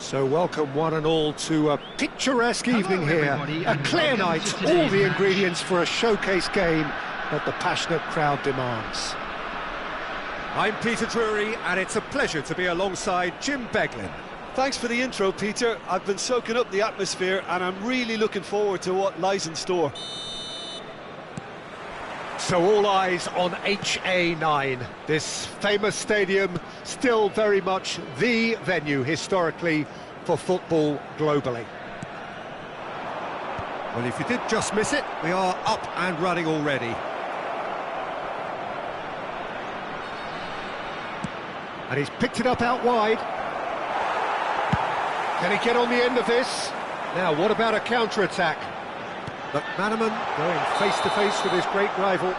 So welcome one and all to a picturesque evening here, a clear night, all the ingredients for a showcase game that the passionate crowd demands. I'm Peter Drury and it's a pleasure to be alongside Jim Beglin. Thanks for the intro, Peter. I've been soaking up the atmosphere and I'm really looking forward to what lies in store. So all eyes on HA9, this famous stadium, still very much the venue historically for football globally. Well, if you did just miss it, we are up and running already. And he's picked it up out wide. Can he get on the end of this? Now, what about a counter-attack? McManaman going face-to-face with his great rival.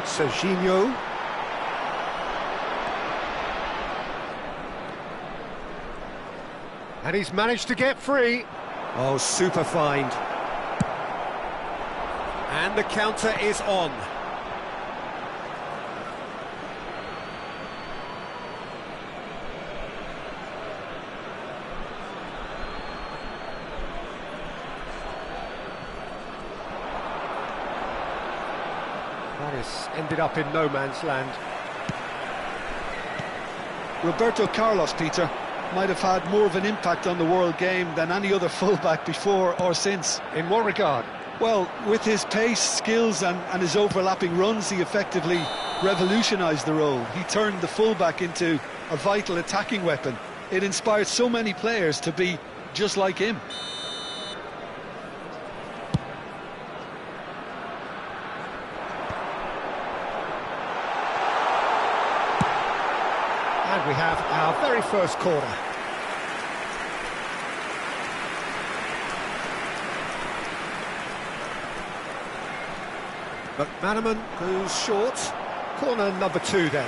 Serginho. And he's managed to get free. Oh, super find. And the counter is on. That has ended up in no man's land. Roberto Carlos, Peter, might have had more of an impact on the world game than any other fullback before or since. In what regard? Well, with his pace, skills and his overlapping runs, he effectively revolutionised the role. He turned the fullback into a vital attacking weapon. It inspired so many players to be just like him. And we have our very first corner. McManaman goes short. Corner number 2 then.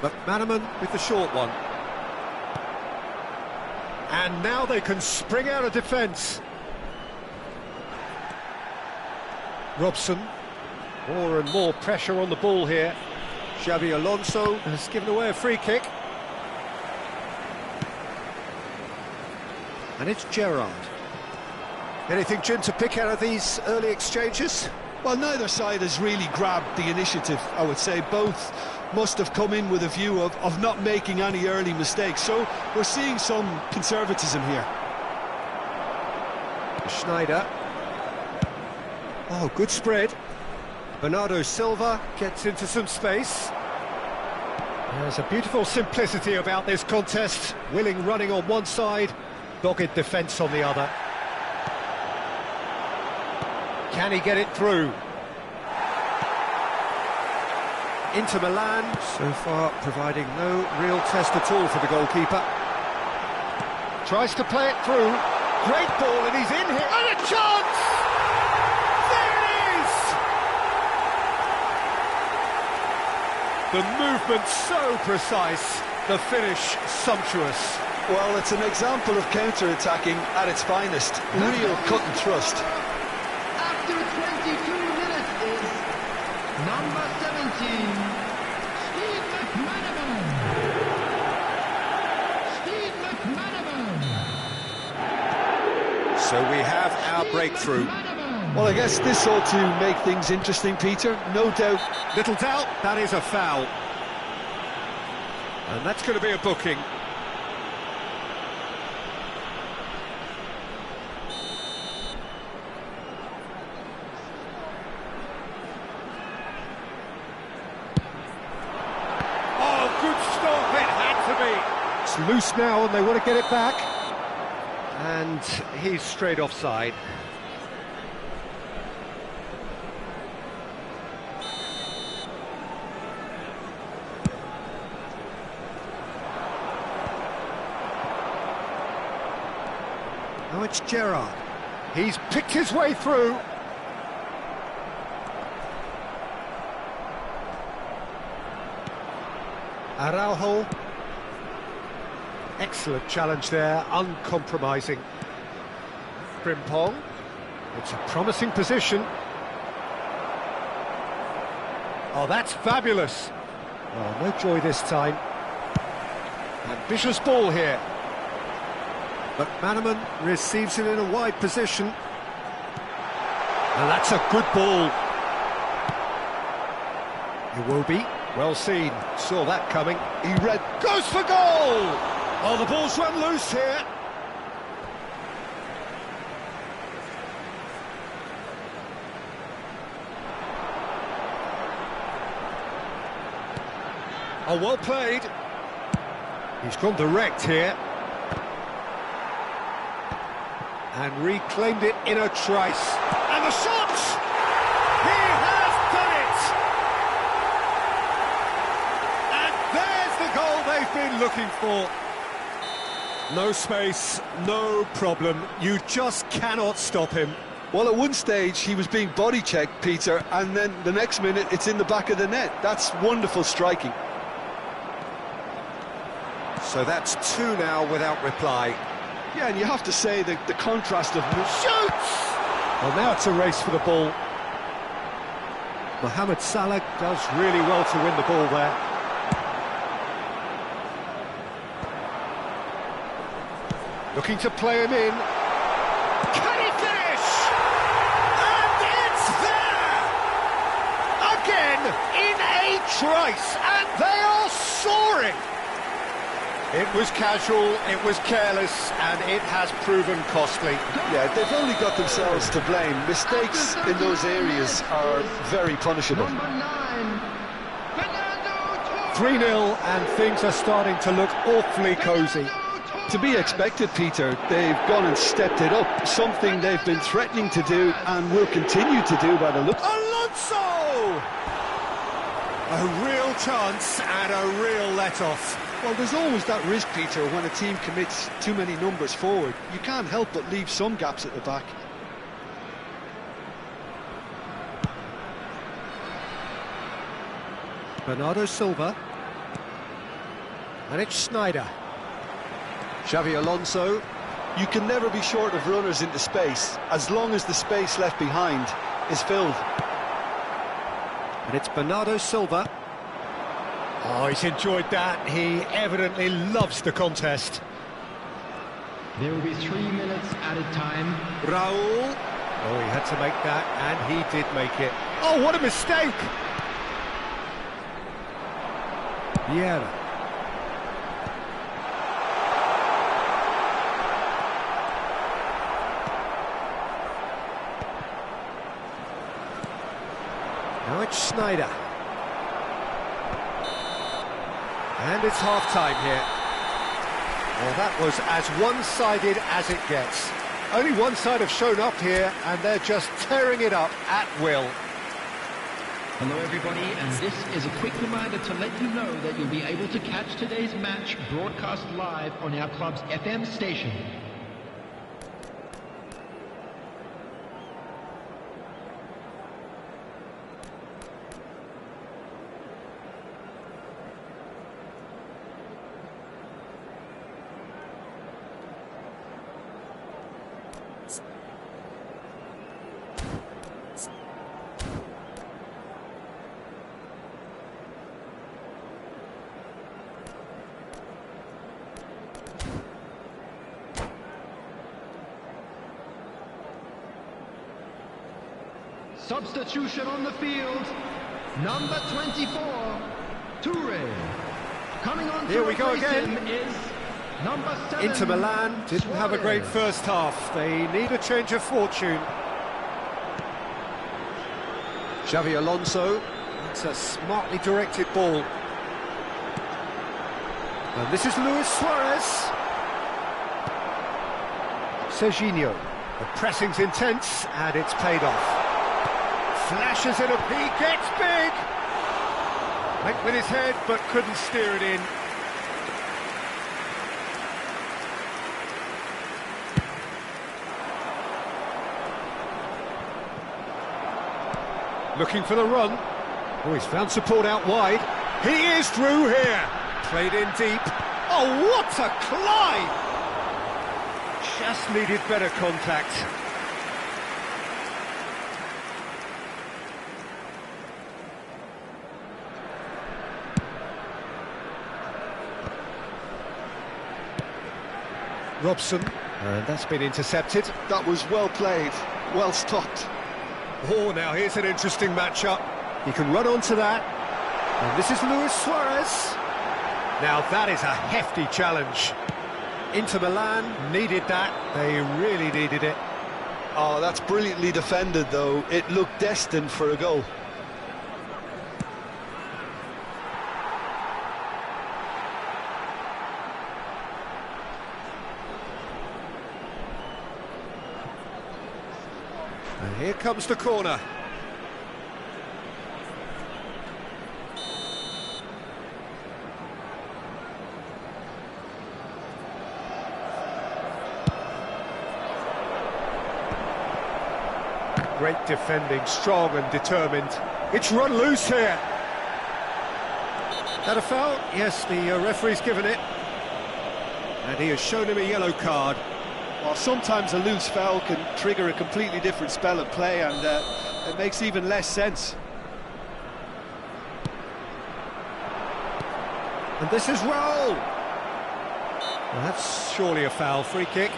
McManaman with the short one. And now they can spring out of defence. Robson. More and more pressure on the ball here. Xabi Alonso has given away a free kick. And it's Gerrard. Anything, Jim, to pick out of these early exchanges? Well, neither side has really grabbed the initiative, I would say. Both must have come in with a view of not making any early mistakes. So we're seeing some conservatism here. Schneider. Oh, good spread. Bernardo Silva gets into some space. There's a beautiful simplicity about this contest. Willing running on one side, dogged defence on the other. Can he get it through? Inter Milan, so far providing no real test at all for the goalkeeper. Tries to play it through. Great ball, and he's in here. And a chance! There it is! The movement so precise, the finish sumptuous. Well, it's an example of counter-attacking at its finest. Real cut and thrust. After 22 minutes is number 17, Steve McManaman. Steve McManaman. So we have our breakthrough. Well, I guess this ought to make things interesting, Peter. No doubt. Little doubt, that is a foul. And that's going to be a booking. Oh, good stop, it had to be. It's loose now and they want to get it back. And he's straight offside. Now it's Gerrard. He's picked his way through. Araujo. Excellent challenge there, uncompromising. Frimpong. It's a promising position. Oh, that's fabulous. Oh, no joy this time. Ambitious ball here. But Manaman receives it in a wide position. And that's a good ball. Iwobi, well seen, saw that coming. He read, goes for goal! Oh, the ball's run loose here. Oh, well played. He's gone direct here. And reclaimed it in a trice. And the shot! He has done it! And there's the goal they've been looking for. No space, no problem. You just cannot stop him. Well, at one stage he was being body checked, Peter, and then the next minute it's in the back of the net. That's wonderful striking. So that's two now without reply. Yeah, and you have to say that the contrast of... Shoots! Well, now it's a race for the ball. Mohamed Salah does really well to win the ball there. Looking to play him in. Can he finish? And it's there! Again, in a trice, and they are soaring! It was casual, it was careless, and it has proven costly. Yeah, they've only got themselves to blame. Mistakes in those areas are very punishable. Number 9, Fernando 3-0, and things are starting to look awfully cosy. To be expected, Peter, they've gone and stepped it up, something they've been threatening to do and will continue to do by the look. Alonso! A real chance and a real let-off. Well, there's always that risk, Peter, when a team commits too many numbers forward. You can't help but leave some gaps at the back. Bernardo Silva. And it's Sneijder. Xavi Alonso. You can never be short of runners into space, as long as the space left behind is filled. And it's Bernardo Silva. Oh, he's enjoyed that. He evidently loves the contest. There will be 3 minutes added time. Raul. Oh, he had to make that, and he did make it. Oh, what a mistake! Vieira. Now it's Sneijder. And it's half-time here. Well, that was as one-sided as it gets. Only one side have shown up here, and they're just tearing it up at will. Hello everybody, and this is a quick reminder to let you know that you'll be able to catch today's match broadcast live on our club's FM station. Substitution on the field, number 24, Toure. Coming on Here to we go replace again. him is number 7, Inter Milan didn't have a great Suarez. first half. They need a change of fortune. Xavi Alonso. It's a smartly directed ball. And this is Luis Suarez. Serginho. The pressing's intense, and it's paid off. Flashes it up, he gets big! Went with his head, but couldn't steer it in. Looking for the run. Oh, he's found support out wide. He is through here. Played in deep. Oh, what a climb! Just needed better contact. Robson, and that's been intercepted. That was well played, well stopped. Oh, now here's an interesting matchup. He can run onto that. And this is Luis Suarez. Now that is a hefty challenge. Inter Milan needed that. They really needed it. Oh, that's brilliantly defended, though. It looked destined for a goal. And here comes the corner. Great defending, strong and determined. It's run loose here. That a foul? Yes, the referee's given it. And he has shown him a yellow card. Well, sometimes a loose foul can trigger a completely different spell of play, and it makes even less sense. And this is Raul. Well, that's surely a foul. Free kick.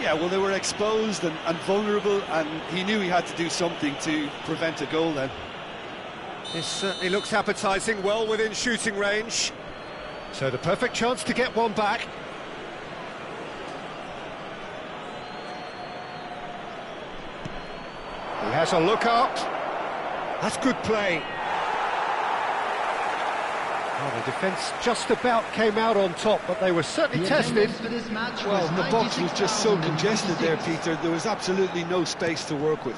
Yeah, well, they were exposed and vulnerable, and he knew he had to do something to prevent a goal then. This certainly looks appetising, well within shooting range. So the perfect chance to get one back. He has a look up. That's good play. Oh, the defence just about came out on top, but they were certainly tested. Well, the box was just so congested there, Peter. There was absolutely no space to work with.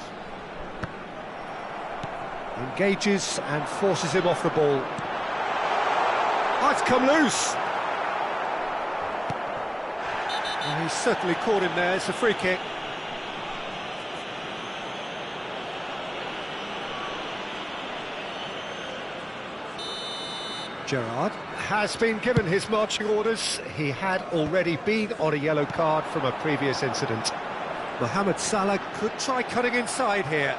Engages and forces him off the ball. Oh, it's come loose. Well, he's certainly caught him there. It's a free kick. Gerrard has been given his marching orders. He had already been on a yellow card from a previous incident. Mohamed Salah could try cutting inside here.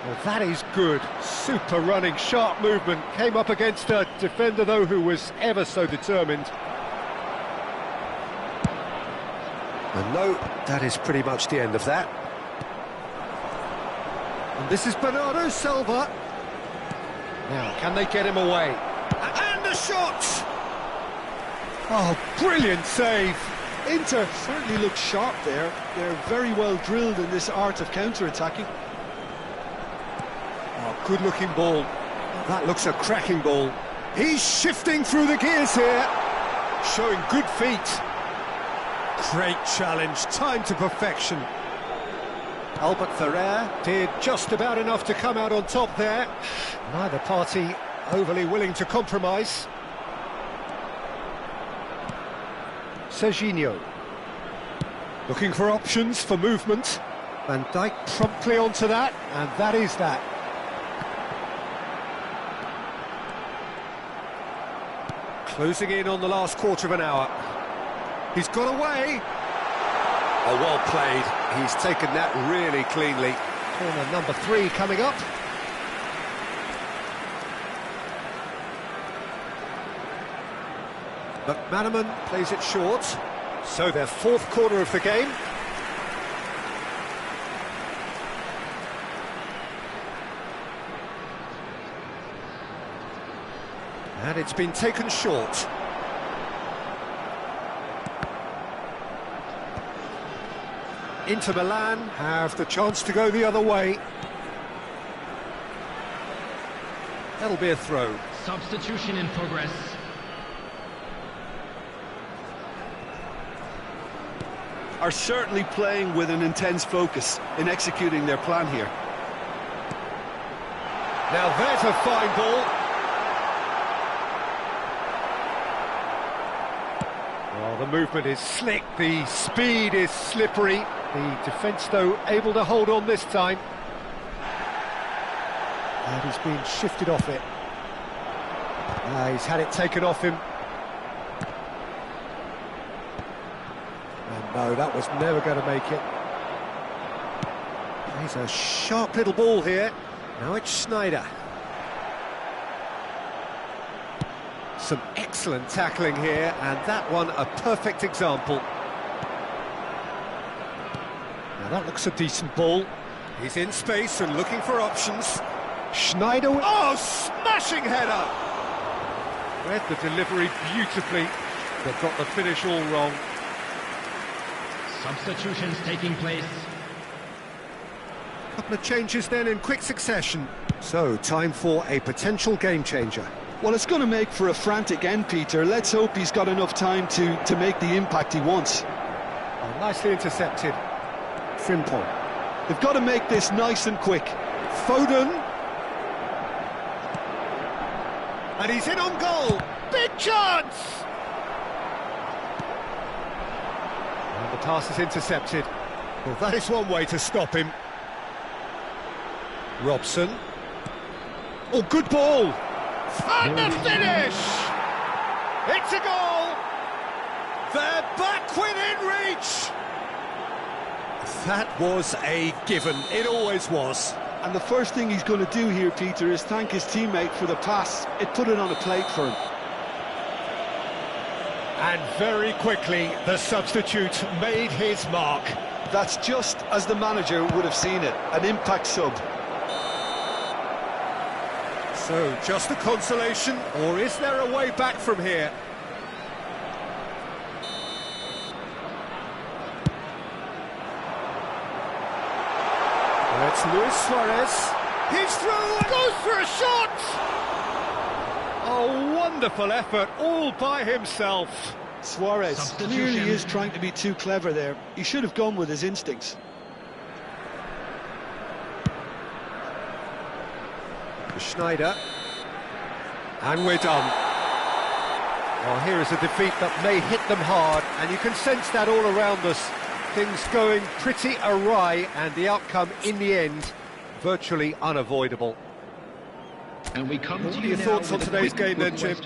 Well, that is good. Super running, sharp movement. Came up against a defender, though, who was ever so determined. And no, that is pretty much the end of that. And this is Bernardo Silva. Now, can they get him away? And the shot! Oh, brilliant save! Inter certainly look sharp there. They're very well drilled in this art of counter-attacking. Oh, good-looking ball. That looks a cracking ball. He's shifting through the gears here. Showing good feet. Great challenge, timed to perfection. Albert Ferrer did just about enough to come out on top there. Neither party overly willing to compromise. Serginho. Looking for options for movement. Van Dijk promptly onto that, and that is that. Closing in on the last quarter of an hour. He's got away. Oh, well played. He's taken that really cleanly. Corner number 3 coming up. McManaman plays it short. So their 4th corner of the game. And it's been taken short. Inter Milan have the chance to go the other way. That'll be a throw. Substitution in progress. Are certainly playing with an intense focus in executing their plan here. Now there's a fine ball. Well, the movement is slick, the speed is slippery. The defence, though, able to hold on this time. And he's been shifted off it. He's had it taken off him. And no, that was never going to make it. He's a sharp little ball here. Now it's Schneider. Some excellent tackling here, and that one a perfect example. Now that looks a decent ball. He's in space and looking for options. Schneider... Oh, smashing header! Read the delivery beautifully, but got the finish all wrong. Substitutions taking place. Couple of changes then in quick succession. So, time for a potential game changer. Well, it's going to make for a frantic end, Peter. Let's hope he's got enough time to make the impact he wants. Oh, nicely intercepted. Frimpong. They've got to make this nice and quick. Foden. And he's in on goal. Big chance! And the pass is intercepted. Well, that is one way to stop him. Robson. Oh, good ball! And the finish! It's a goal! They're back within reach! That was a given, it always was. And the first thing he's going to do here, Peter, is thank his teammate for the pass. It put it on a plate for him. And very quickly, the substitute made his mark. That's just as the manager would have seen it, an impact sub. So, just a consolation, or is there a way back from here? It's Luis Suarez. He's through, goes for a shot! A wonderful effort, all by himself. Suarez clearly is trying to be too clever there. He should have gone with his instincts. Schneider. And we're done. Well, here is a defeat that may hit them hard, and you can sense that all around us. Things going pretty awry, and the outcome in the end virtually unavoidable. And we come what to are you your now thoughts on with a today's quick game then, Jim?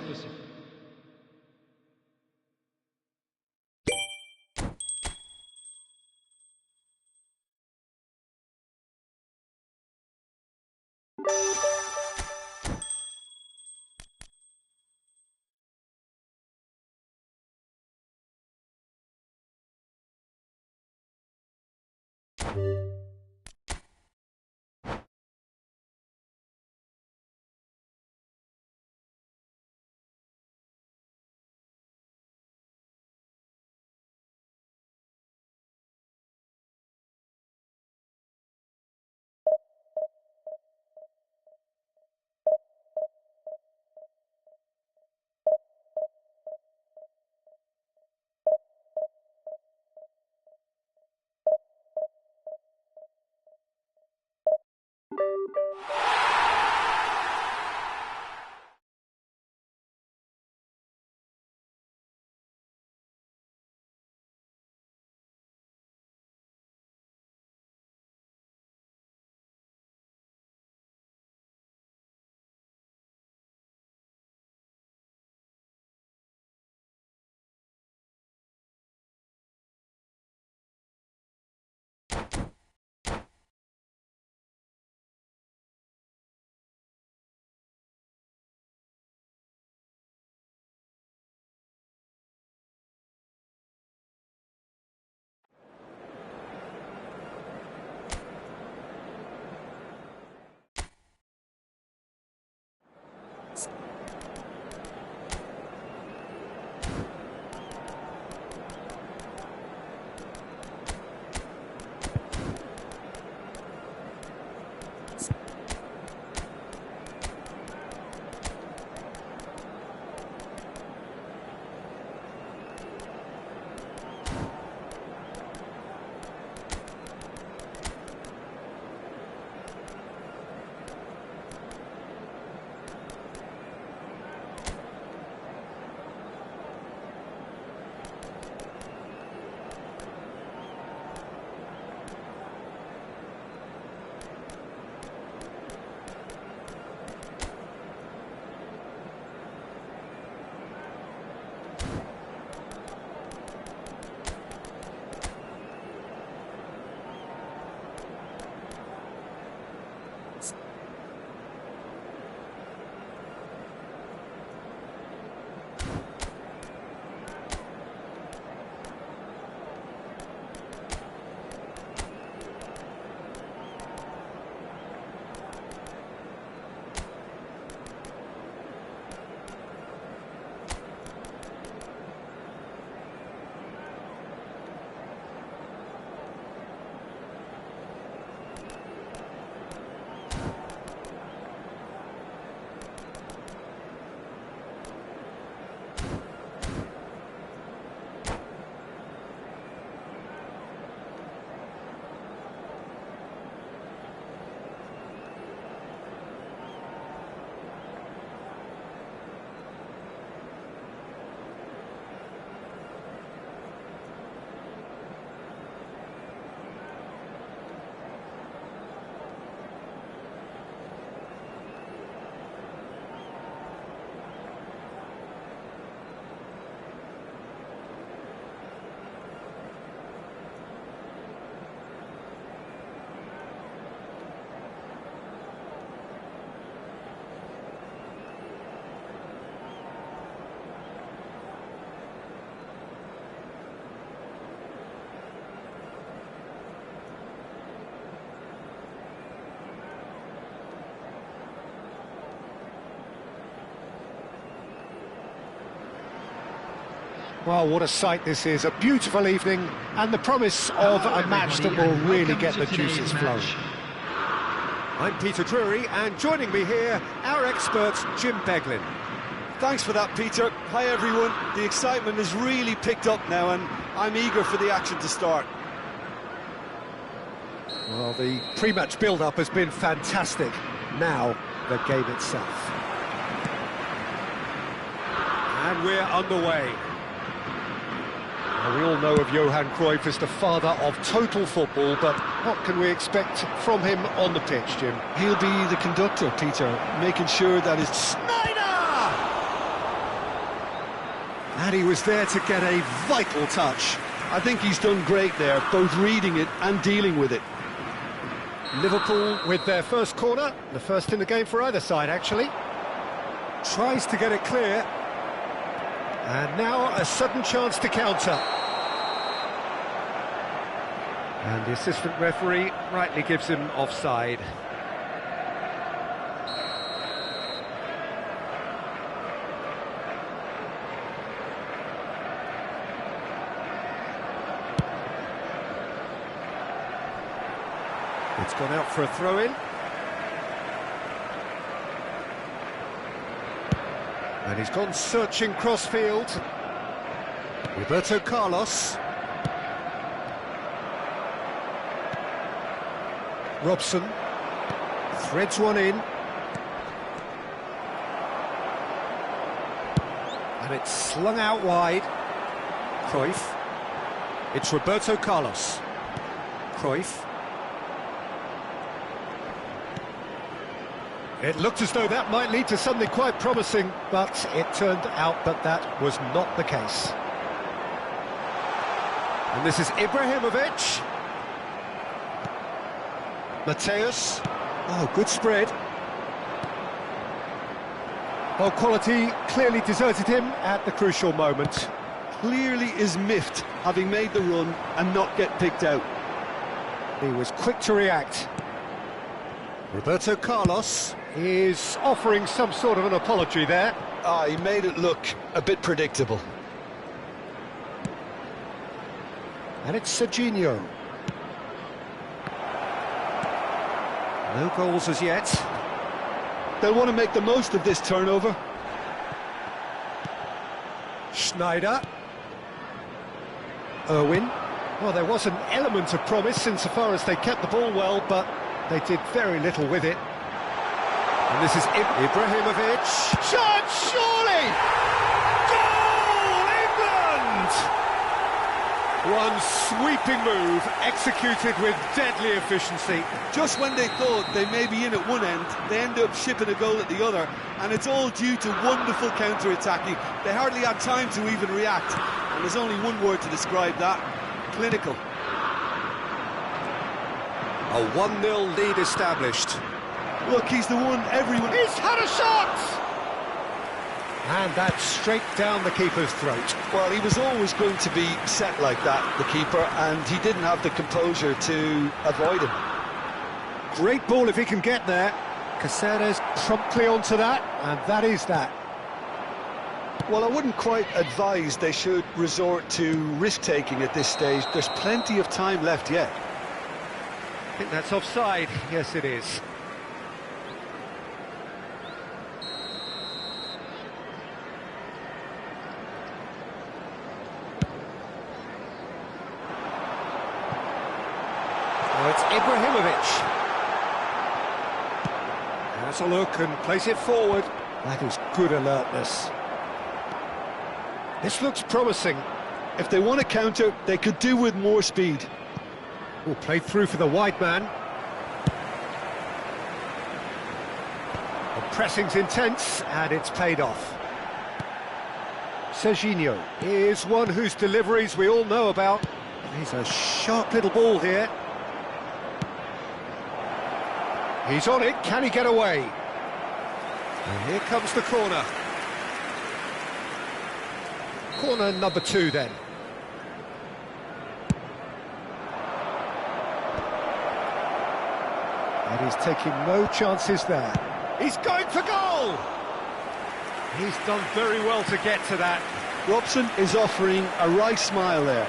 request Well, what a sight this is. A beautiful evening and the promise of a match that will really get the juices flowing. I'm Peter Drury, and joining me here, our expert, Jim Beglin. Thanks for that, Peter. Hi, everyone. The excitement has really picked up now, and I'm eager for the action to start. Well, the pre-match build-up has been fantastic. Now, the game itself. And we're underway. Now, we all know of Johan Cruyff as the father of total football, but what can we expect from him on the pitch, Jim? He'll be the conductor, Peter, making sure that his... Snyder! And he was there to get a vital touch. I think he's done great there, both reading it and dealing with it. Liverpool with their first corner, the first in the game for either side, actually. Tries to get it clear. And now a sudden chance to counter. And the assistant referee rightly gives him offside. It's gone out for a throw-in. And he's gone searching cross-field. Roberto Carlos. Robson. Threads one in. And it's slung out wide. Cruyff. It's Roberto Carlos. Cruyff. It looked as though that might lead to something quite promising, but it turned out that that was not the case. And this is Ibrahimovic. Mateus. Oh, good spread. Well, quality clearly deserted him at the crucial moment. Clearly is miffed, having made the run and not get picked out. He was quick to react. Roberto Carlos is offering some sort of an apology there. He made it look a bit predictable. And it's Serginho. No goals as yet. They'll want to make the most of this turnover. Schneider. Irwin. Well, there was an element of promise insofar as they kept the ball well, but they did very little with it. And this is Ibrahimovic. Shot, surely! Goal, England! One sweeping move, executed with deadly efficiency. Just when they thought they may be in at one end, they end up shipping a goal at the other, and it's all due to wonderful counter-attacking. They hardly had time to even react, and there's only one word to describe that: clinical. A 1-0 lead established. Look, he's the one everyone... He's had a shot! And that's straight down the keeper's throat. Well, he was always going to be set like that, the keeper, and he didn't have the composure to avoid him. Great ball if he can get there. Caceres promptly onto that, and that is that. Well, I wouldn't quite advise they should resort to risk-taking at this stage. There's plenty of time left yet. I think that's offside. Yes, it is. Oh, it's Ibrahimovic. Has a look and plays it forward. That is good alertness. This looks promising. If they want to counter, they could do with more speed. Oh, played through for the wide man. The pressing's intense, and it's paid off. Serginho is one whose deliveries we all know about. He's a sharp little ball here. He's on it, can he get away? And here comes the corner. Corner number 2 then. And he's taking no chances there. He's going for goal! He's done very well to get to that. Robson is offering a wry smile there.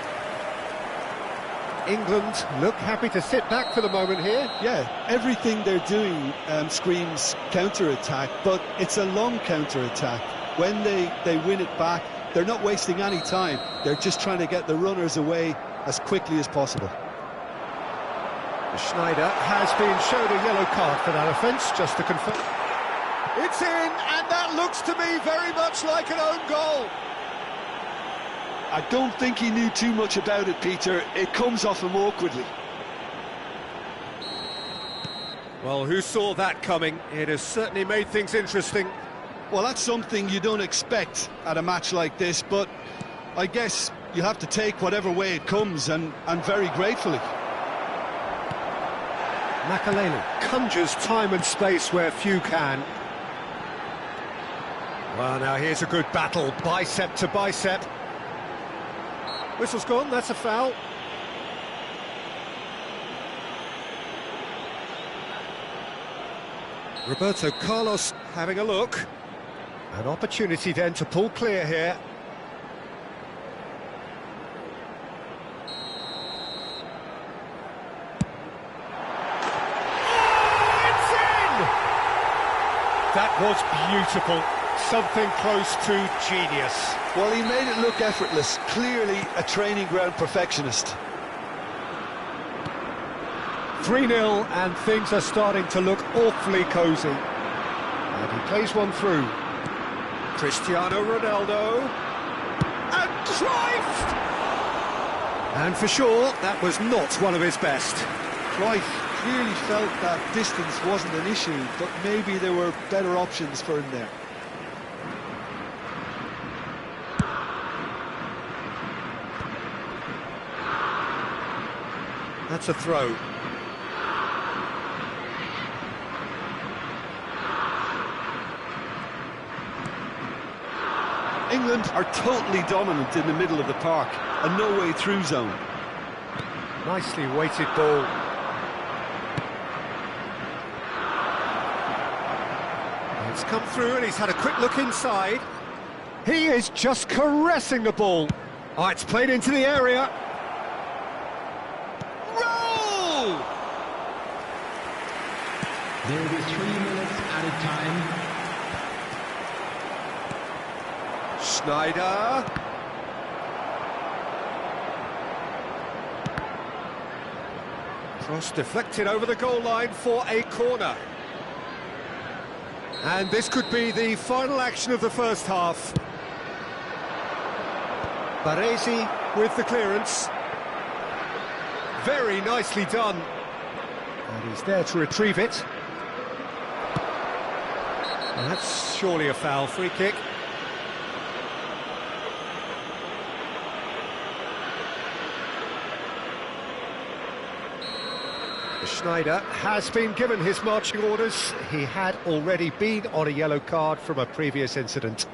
England look happy to sit back for the moment here. Yeah, everything they're doing screams counter-attack, but it's a long counter-attack. When they win it back, they're not wasting any time. They're just trying to get the runners away as quickly as possible. Schneider has been shown a yellow card for that offence, just to confirm. It's in, and that looks to me very much like an own goal. I don't think he knew too much about it, Peter. It comes off him awkwardly. Well, who saw that coming? It has certainly made things interesting. Well, that's something you don't expect at a match like this, but I guess you have to take whatever way it comes, and very gratefully. Makalele conjures time and space where few can. Well, now here's a good battle, bicep to bicep. Whistle's gone, that's a foul. Roberto Carlos having a look. An opportunity then to pull clear here. Oh, it's in! That was beautiful. Something close to genius. Well, he made it look effortless. Clearly a training ground perfectionist. 3-0, and things are starting to look awfully cosy. And he plays one through. Cristiano Ronaldo. And Cruyff! And for sure, that was not one of his best. Cruyff clearly felt that distance wasn't an issue, but maybe there were better options for him there. That's a throw. England are totally dominant in the middle of the park, a no-way-through zone. Nicely weighted ball. It's come through and he's had a quick look inside. He is just caressing the ball. Oh, it's played into the area. Roll! There will be 3 minutes added time. Schneider. Cross deflected over the goal line for a corner. And this could be the final action of the first half. Baresi with the clearance. Very nicely done. And he's there to retrieve it. And that's surely a foul. Free kick. Schneider has been given his marching orders. He had already been on a yellow card from a previous incident.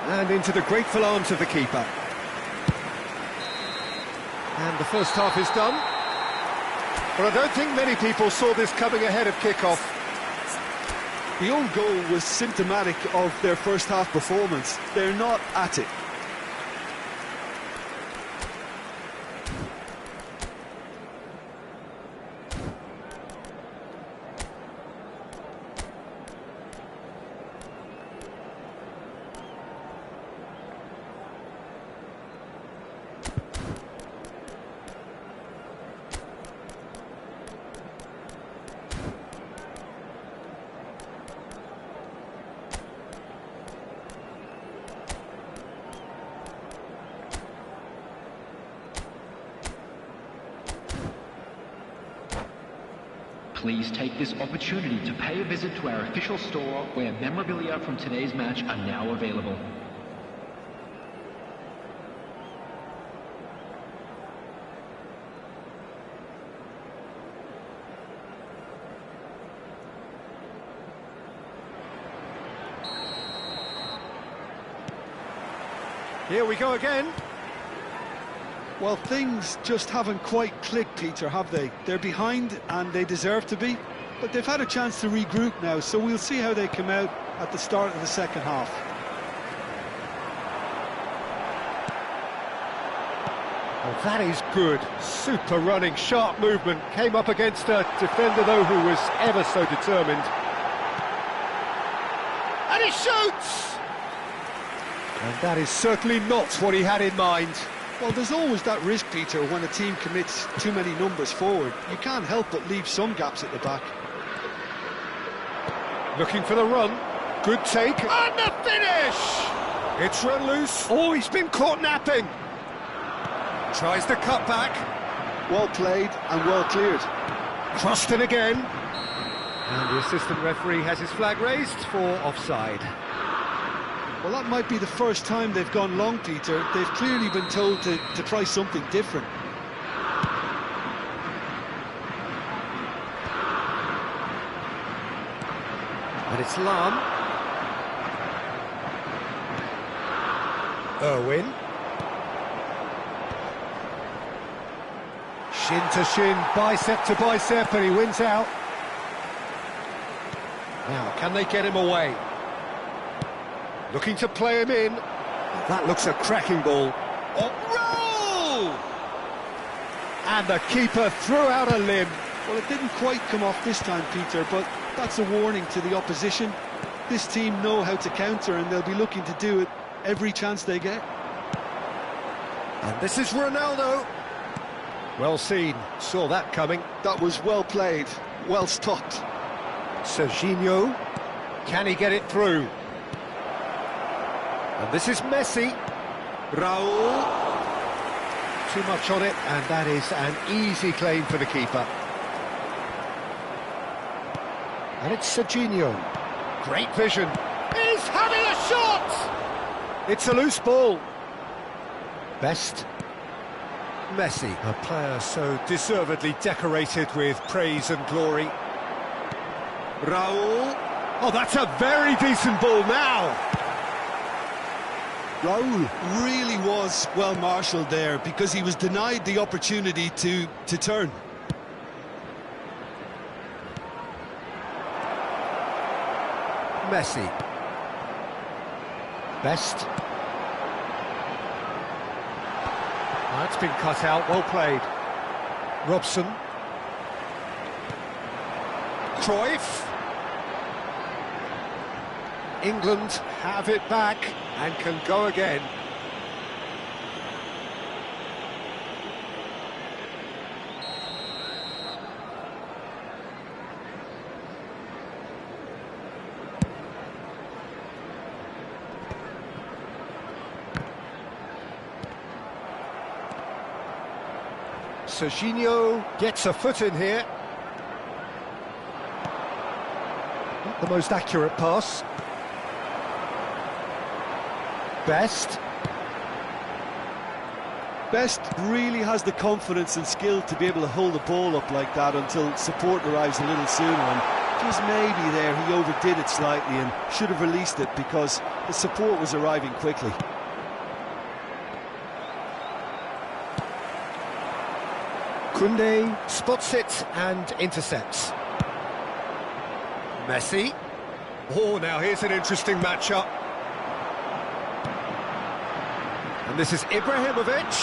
And into the grateful arms of the keeper. And the first half is done. But I don't think many people saw this coming ahead of kick-off. The own goal was symptomatic of their first half performance. They're not at it. Please take this opportunity to pay a visit to our official store where memorabilia from today's match are now available. Here we go again. Well, things just haven't quite clicked, Peter, have they? They're behind and they deserve to be. but they've had a chance to regroup now, so we'll see how they come out at the start of the second half. Well, that is good. Super running, sharp movement. Came up against a defender, though, who was ever so determined. And he shoots! And that is certainly not what he had in mind. Well, there's always that risk, Peter, when a team commits too many numbers forward. You can't help but leave some gaps at the back. Looking for the run. Good take. And the finish! It's run loose. Oh, he's been caught napping. Tries the cut back. Well played and well cleared. Crossed in again. And the assistant referee has his flag raised for offside. Well, that might be the first time they've gone long, Peter. They've clearly been told to try something different. And it's Lam. Irwin. Shin to shin, bicep to bicep, and he wins out. Now, can they get him away? Looking to play him in. That looks a cracking ball. Oh, roll! And the keeper threw out a limb. Well, it didn't quite come off this time, Peter, but that's a warning to the opposition. This team know how to counter, and they'll be looking to do it every chance they get. And this is Ronaldo. Well seen, saw that coming. That was well played, well stopped. Serginho, can he get it through? And this is Messi. Raul. Too much on it, and that is an easy claim for the keeper. And it's Serginho. Great vision. He's having a shot! It's a loose ball. Best. Messi, a player so deservedly decorated with praise and glory. Raul. Oh, that's a very decent ball now. Raul really was well marshalled there because he was denied the opportunity to turn. Messi. Best. That's been cut out, well played. Robson. Cruyff. England have it back and can go again. Serginho gets a foot in here. Not the most accurate pass. Best. Best really has the confidence and skill to be able to hold the ball up like that until support arrives a little sooner, and just maybe there he overdid it slightly and should have released it because the support was arriving quickly. Koundé spots it and intercepts. Messi. Oh, now here's an interesting matchup. And this is Ibrahimovic.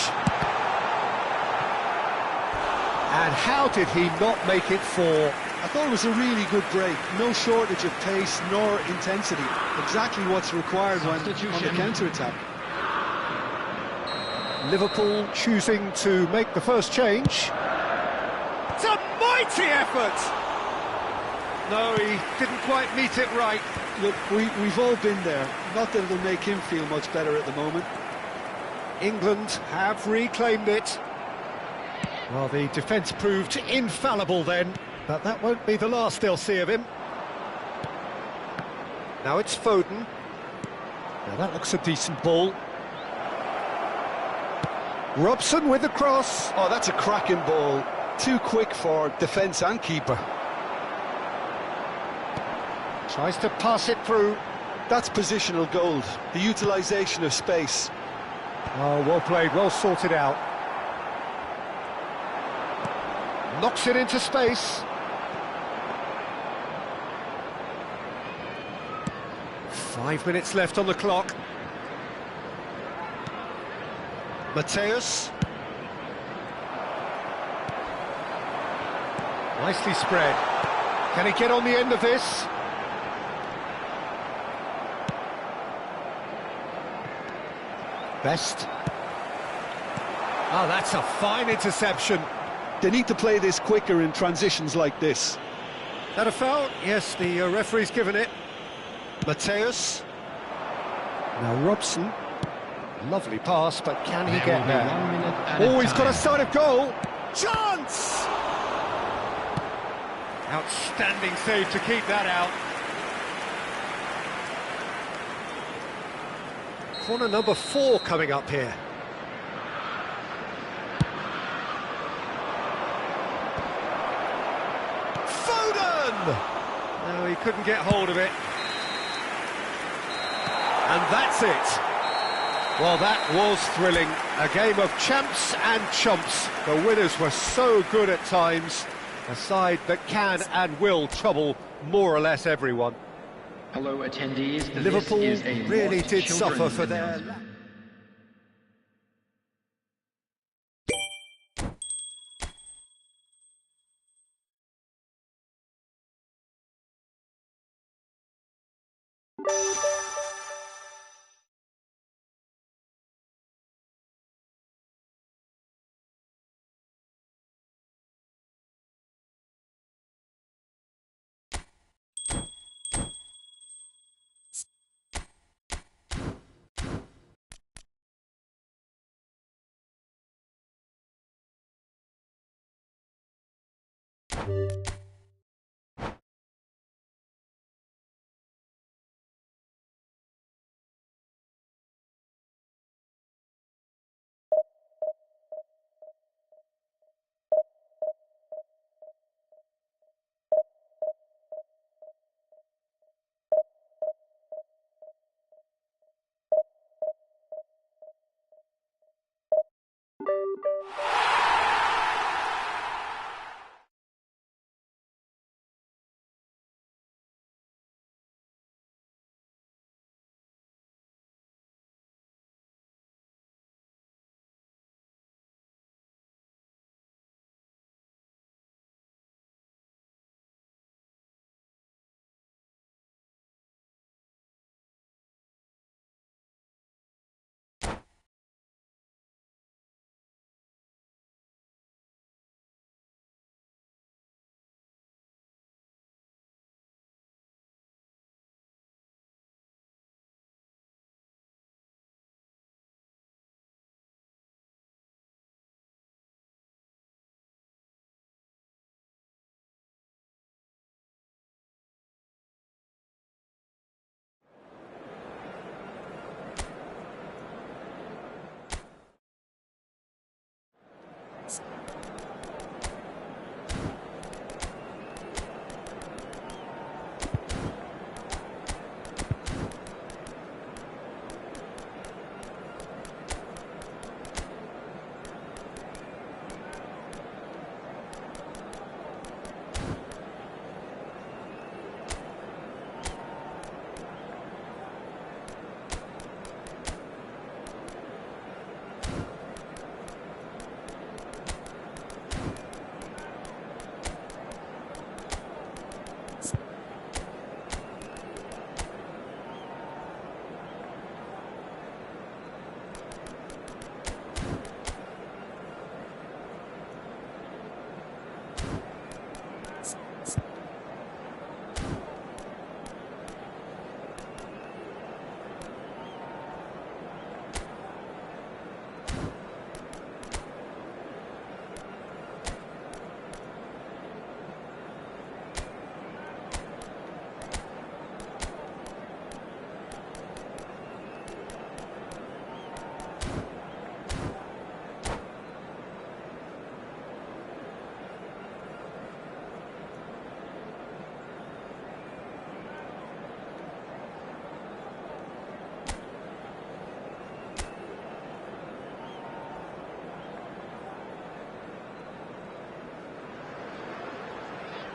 And how did he not make it four? I thought it was a really good break. No shortage of pace nor intensity. Exactly what's required when on the counter-attack. Liverpool choosing to make the first change. It's a mighty effort! No, he didn't quite meet it right. Look, we've all been there. Not that it'll make him feel much better at the moment. England have reclaimed it. Well, the defence proved infallible then, but that won't be the last they'll see of him. Now it's Foden. Now that looks a decent ball. Robson with the cross. Oh, that's a cracking ball. Too quick for defence and keeper. Tries to pass it through. That's positional gold, the utilisation of space. Oh, well played, well sorted out. Knocks it into space. 5 minutes left on the clock. Mateus. Nicely spread. Can he get on the end of this? Best. Oh, that's a fine interception. They need to play this quicker in transitions like this. That a foul? Yes, the referee's given it. Mateus. Now Robson. Lovely pass, but can he get there? Oh, he's got a sight of goal. Chance! Outstanding save to keep that out. Corner number 4 coming up here. Foden! No, he couldn't get hold of it. And that's it. Well, that was thrilling. A game of champs and chumps. The winners were so good at times. A side that can and will trouble more or less everyone. Hello, attendees. Liverpool This is a really Lost did Children suffer for their... announcement.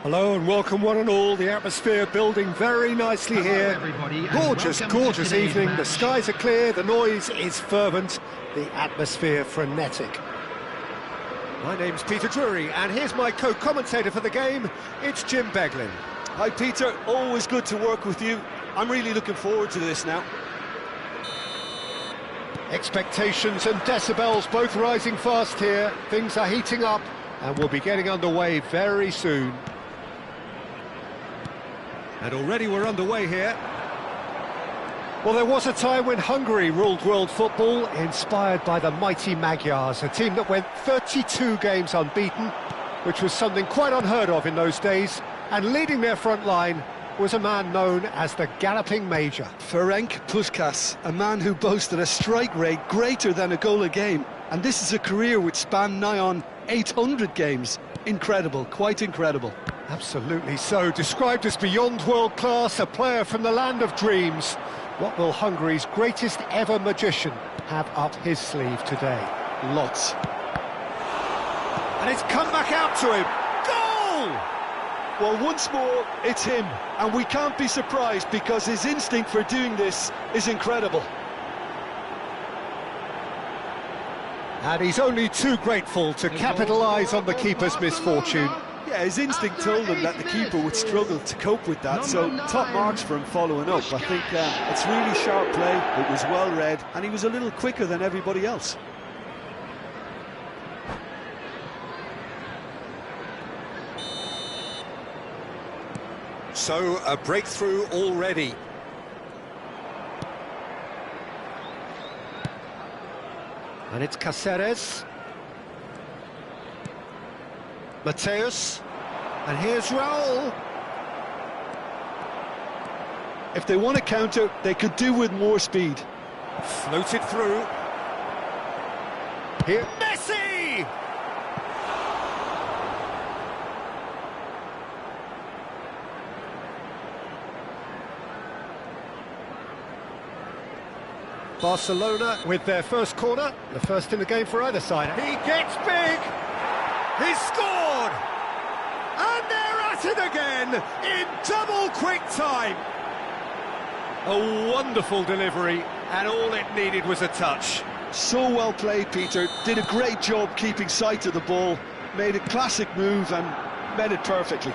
Hello and welcome one and all. The atmosphere building very nicely Hello, here. everybody, and Gorgeous, welcome to gorgeous today's evening. The match. skies are clear, the noise is fervent, the atmosphere frenetic. My name's Peter Drury, and here's my co-commentator for the game. It's Jim Beglin. Hi Peter, always good to work with you. I'm really looking forward to this now. Expectations and decibels both rising fast here. Things are heating up, and we'll be getting underway very soon. And already we're underway here. Well, there was a time when Hungary ruled world football, inspired by the mighty Magyars, a team that went 32 games unbeaten, which was something quite unheard of in those days, and leading their front line was a man known as the Galloping Major. Ferenc Puskás, a man who boasted a strike rate greater than a goal a game, and this is a career which spanned nigh on 800 games. Incredible, quite incredible. Absolutely so. Described as beyond world class, a player from the land of dreams. What will Hungary's greatest ever magician have up his sleeve today? Lots. And it's come back out to him. Goal! Well, once more, it's him, and we can't be surprised because his instinct for doing this is incredible. And he's only too grateful to capitalise on the keeper's misfortune. Yeah, his instinct told him that the keeper would struggle to cope with that, so top marks for him following up. I think it's really sharp play, it was well read, and he was a little quicker than everybody else. So, a breakthrough already. And it's Cáceres. Mateus. And here's Raul. If they want to counter, they could do with more speed. Floated through. Here, Messi! Barcelona with their first corner, the first in the game for either side. He gets big! He's scored! And they're at it again in double quick time! A wonderful delivery, and all it needed was a touch. So well played, Peter. Did a great job keeping sight of the ball, made a classic move and met it perfectly.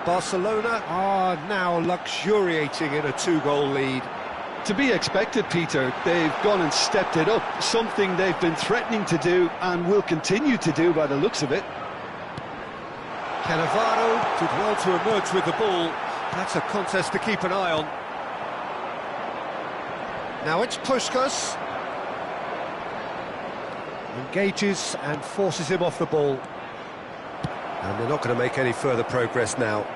Barcelona are now luxuriating in a two-goal lead. To be expected, Peter. They've gone and stepped it up, something they've been threatening to do and will continue to do by the looks of it. Cannavaro did well to emerge with the ball. That's a contest to keep an eye on. Now it's Puskás. Engages and forces him off the ball. And they're not going to make any further progress now.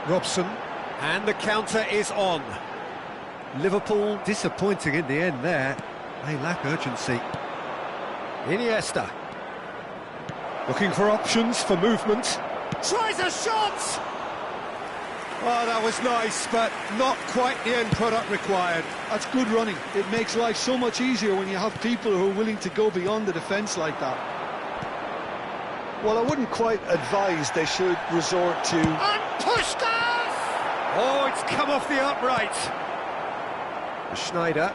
Robson, and the counter is on. Liverpool disappointing in the end there. They lack urgency. Iniesta. Looking for options for movement. Tries a shot! Oh, that was nice, but not quite the end product required. That's good running. It makes life so much easier when you have people who are willing to go beyond the defence like that. Well, I wouldn't quite advise they should resort to... And Puskás! Oh, it's come off the upright. Schneider.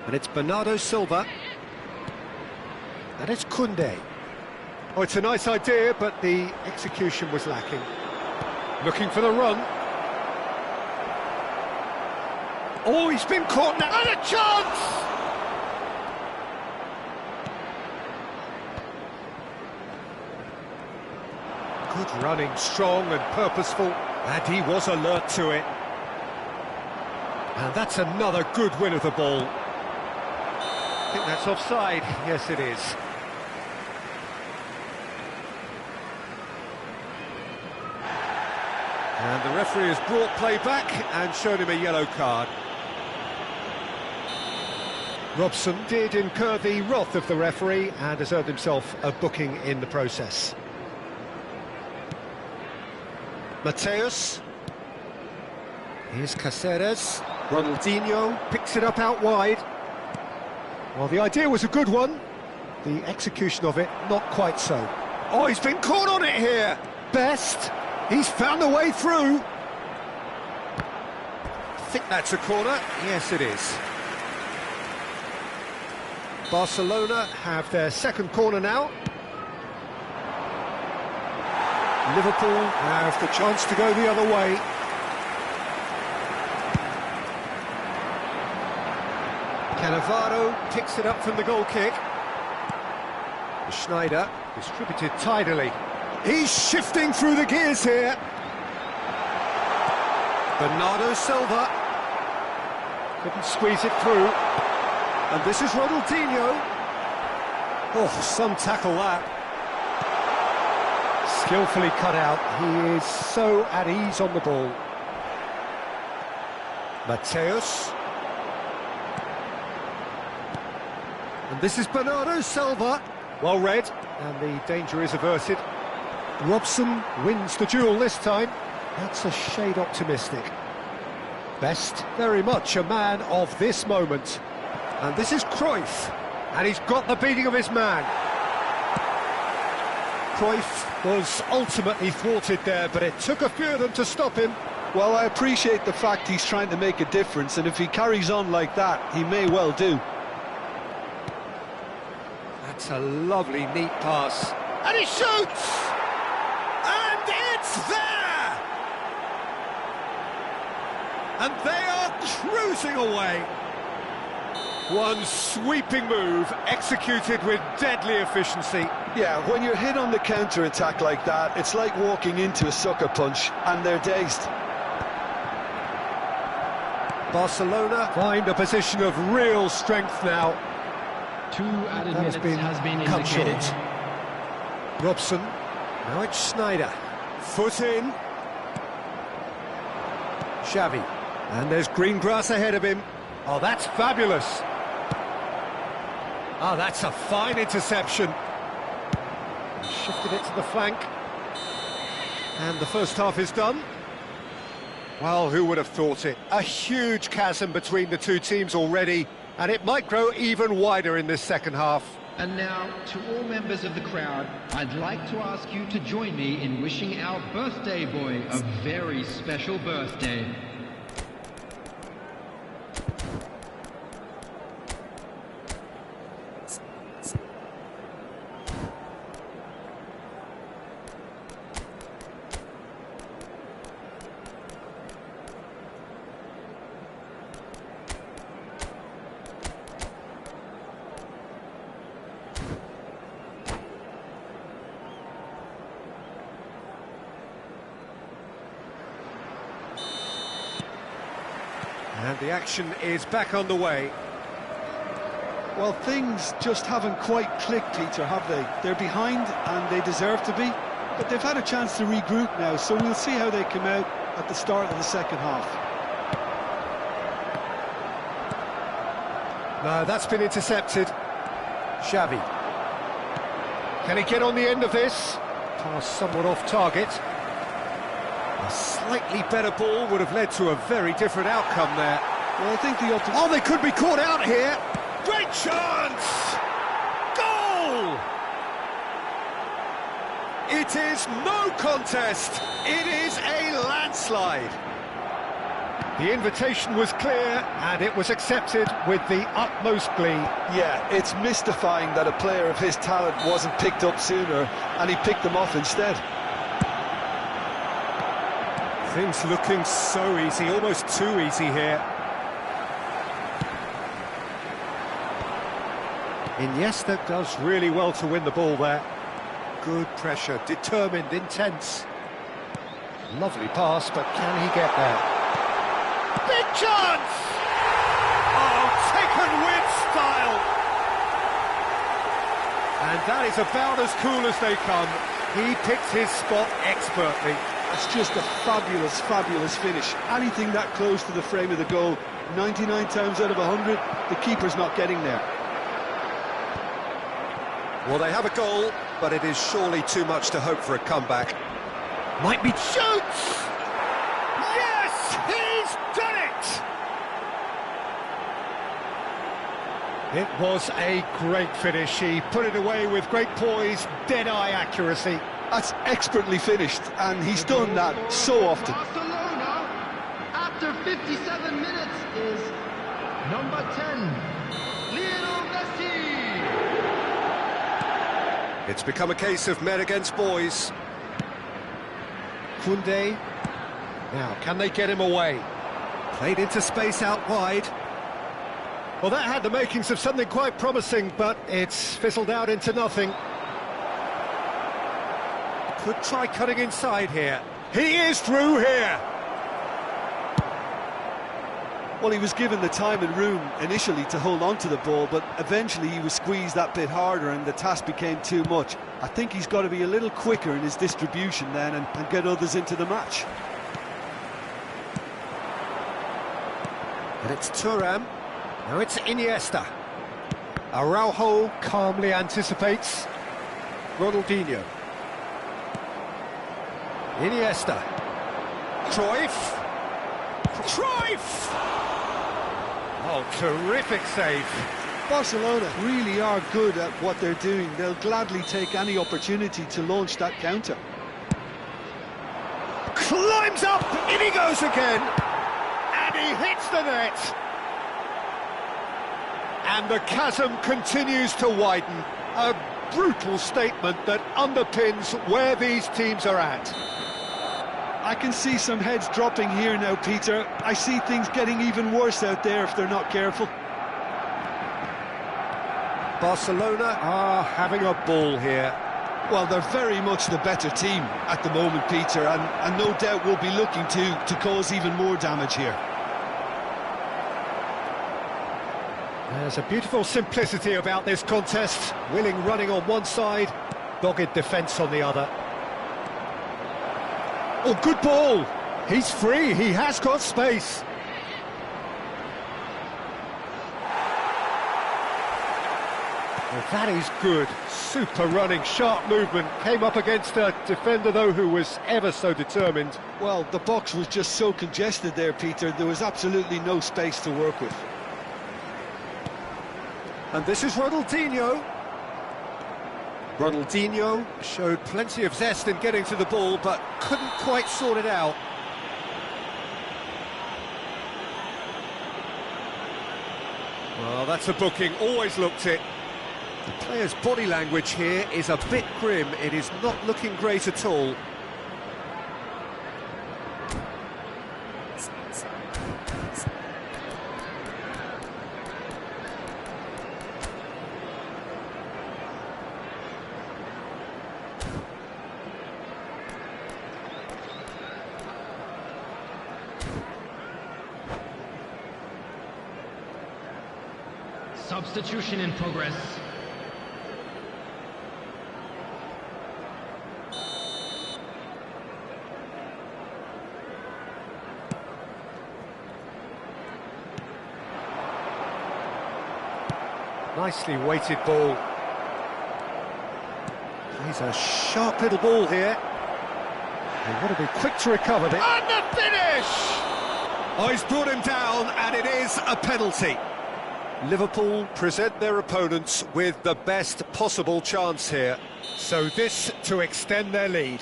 And it's Bernardo Silva. And it's Koundé. Oh, it's a nice idea, but the execution was lacking. Looking for the run. Oh, he's been caught now. And a chance! Good running, strong and purposeful, and he was alert to it. And that's another good win of the ball. I think that's offside. Yes, it is. And the referee has brought play back and shown him a yellow card. Robson did incur the wrath of the referee and has earned himself a booking in the process. Mateus. Here's Caceres. Ronaldinho picks it up out wide. Well, the idea was a good one. The execution of it, not quite so. Oh, he's been caught on it here. Best. He's found a way through. I think that's a corner. Yes, it is. Barcelona have their second corner now. Liverpool have the chance to go the other way. Cannavaro picks it up from the goal kick. Schneider distributed tidily. He's shifting through the gears here. Bernardo Silva couldn't squeeze it through. And this is Ronaldinho. Oh, some tackle that. Skillfully cut out. He is so at ease on the ball. Mateus. And this is Bernardo Silva. Well read, and the danger is averted. Robson wins the duel this time. That's a shade optimistic. Best, very much a man of this moment. And this is Cruyff, and he's got the beating of his man. Cruyff was ultimately thwarted there, but it took a few of them to stop him. Well, I appreciate the fact he's trying to make a difference, and if he carries on like that, he may well do. That's a lovely, neat pass. And he shoots! And it's there! And they are cruising away. One sweeping move, executed with deadly efficiency. Yeah, when you're hit on the counter-attack like that, it's like walking into a sucker punch, and they're dazed. Barcelona find a position of real strength now. 2 added minutes has been indicated. Short. Robson, now it's Schneider. Foot in. Xavi, and there's green grass ahead of him. Oh, that's fabulous. Oh, that's a fine interception. Shifted it to the flank. And the first half is done. Well, who would have thought it? A huge chasm between the two teams already, and it might grow even wider in this second half. And now, to all members of the crowd, I'd like to ask you to join me in wishing our birthday boy a very special birthday. And the action is back on the way. Well, things just haven't quite clicked, Peter, have they? They're behind, and they deserve to be, but they've had a chance to regroup now, so we'll see how they come out at the start of the second half. No, that's been intercepted. Xavi. Can he get on the end of this? Pass somewhat off target. A slightly better ball would have led to a very different outcome there. Well, I think the Oh, they could be caught out here. Great chance! Goal! It is no contest. It is a landslide. The invitation was clear, and it was accepted with the utmost glee. Yeah, it's mystifying that a player of his talent wasn't picked up sooner, and he picked them off instead. Things looking so easy, almost too easy here. Iniesta does really well to win the ball there. Good pressure, determined, intense. Lovely pass, but can he get there? Big chance! Oh, taken with style! And that is about as cool as they come. He picked his spot expertly. It's just a fabulous, fabulous finish. Anything that close to the frame of the goal, 99 times out of 100, the keeper's not getting there. Well, they have a goal, but it is surely too much to hope for a comeback. Might be shoots! Yes! He He's done it! It was a great finish. He put it away with great poise, dead-eye accuracy. That's expertly finished, and he's done that so often. Barcelona, after 57 minutes, is number 10, Lionel Messi. It's become a case of men against boys. Koundé. Now, can they get him away? Played into space out wide. Well, that had the makings of something quite promising, but it's fizzled out into nothing. Could try cutting inside here. He is through here! Well, he was given the time and room initially to hold on to the ball, but eventually he was squeezed that bit harder and the task became too much. I think he's got to be a little quicker in his distribution then and get others into the match. And it's Thuram. Now it's Iniesta. Araujo calmly anticipates. Ronaldinho. Iniesta. Cruyff. Cruyff! Oh, terrific save. Barcelona really are good at what they're doing. They'll gladly take any opportunity to launch that counter. Climbs up, in he goes again. And he hits the net. And the chasm continues to widen. A brutal statement that underpins where these teams are at. I can see some heads dropping here now, Peter. I see things getting even worse out there if they're not careful. Barcelona are having a ball here. Well, they're very much the better team at the moment, Peter, and no doubt will be looking to cause even more damage here. There's a beautiful simplicity about this contest. Willing running on one side, dogged defence on the other. Oh, good ball! He's free, he has got space. Well, that is good. Super running, sharp movement. Came up against a defender, though, who was ever so determined. Well, the box was just so congested there, Peter. There was absolutely no space to work with. And this is Ronaldinho. Ronaldinho showed plenty of zest in getting to the ball, but couldn't quite sort it out. Well, that's a booking, always looked it. The player's body language here is a bit grim. It is not looking great at all. Substitution in progress. Nicely weighted ball. Plays a sharp little ball here. They want to be quick to recover this. And the finish! Oh, he's brought him down, and it is a penalty. Liverpool present their opponents with the best possible chance here. So this to extend their lead.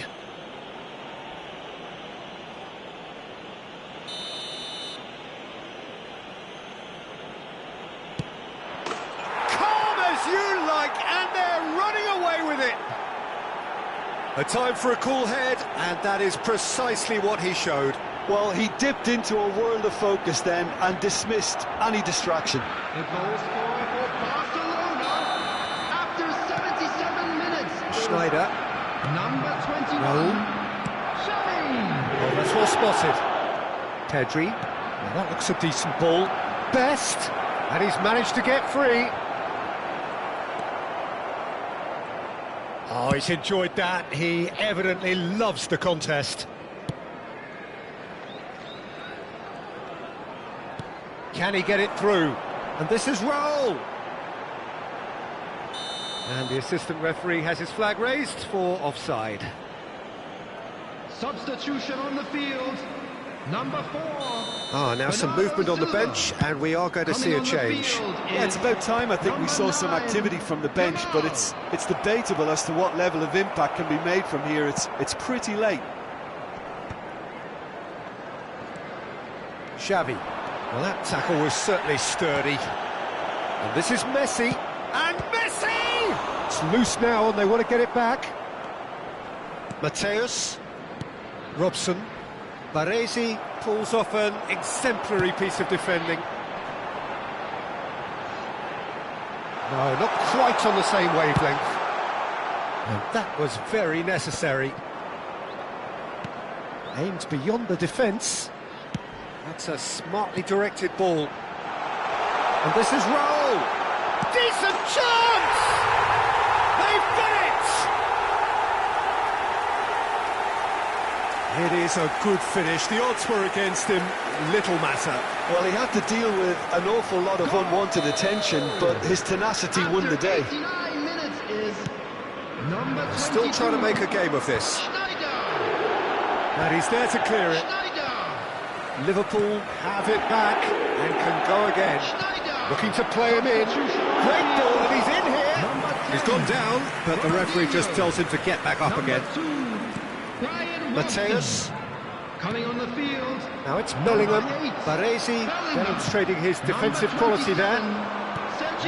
Calm as you like, and they're running away with it. A time for a cool head, and that is precisely what he showed. Well, he dipped into a world of focus then and dismissed any distraction. The goal scorer for Barcelona after 77 minutes. Schneider. Number 21. Raul. Xavi. Oh, that's well spotted. Pedri. Well, that looks a decent ball. Best. And he's managed to get free. Oh, he's enjoyed that. He evidently loves the contest. Can he get it through? And this is Raul. And the assistant referee has his flag raised for offside. Substitution on the field. Number 4. Ah, now some movement on the bench, and we are going to see a change. Yeah, it's about time I think we saw some activity from the bench, but it's debatable as to what level of impact can be made from here. It's pretty late. Xavi. Well, that tackle was certainly sturdy. And this is Messi. And Messi! It's loose now, and they want to get it back. Mateus. Robson. Baresi pulls off an exemplary piece of defending. No, not quite on the same wavelength. And that was very necessary. Aimed beyond the defence. That's a smartly directed ball. And this is Raul. Decent chance! They've got it! It is a good finish. The odds were against him. Little matter. Well, he had to deal with an awful lot of unwanted attention, but his tenacity won the day. 89 minutes is number Still trying to make a game of this. And he's there to clear it. Liverpool have it back and can go again. Looking to play him in. Great ball, and he's in here. He's gone down, but the referee just tells him to get back up again. Mateus. Coming on the field. Now it's Bellingham. Baresi demonstrating his defensive quality there.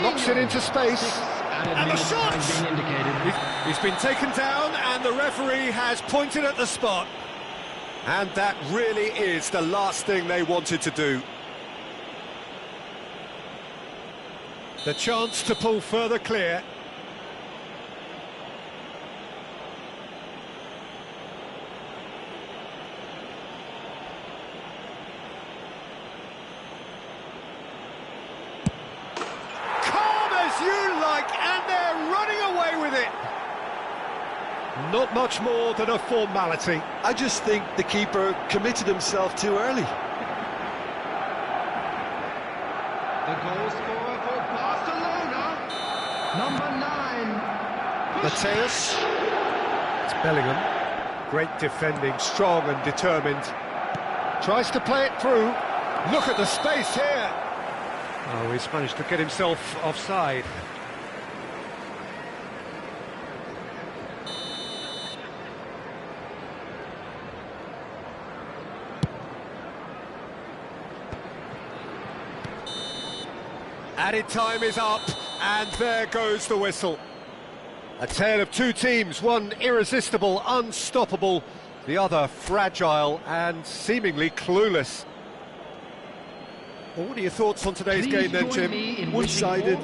Knocks it into space. And the shot! He's been taken down, and the referee has pointed at the spot. And that really is the last thing they wanted to do. The chance to pull further clear. Calm as you like, and they're running away with it. Not much more than a formality. I just think the keeper committed himself too early. The goal scorer for Barcelona, number 9. Mateus. It's Bellingham. Great defending, strong and determined. Tries to play it through. Look at the space here. Oh, he's managed to get himself offside. Added time is up, and there goes the whistle. A tale of two teams, one irresistible, unstoppable, the other fragile and seemingly clueless. Well, what are your thoughts on today's game then, Jim? One-sided.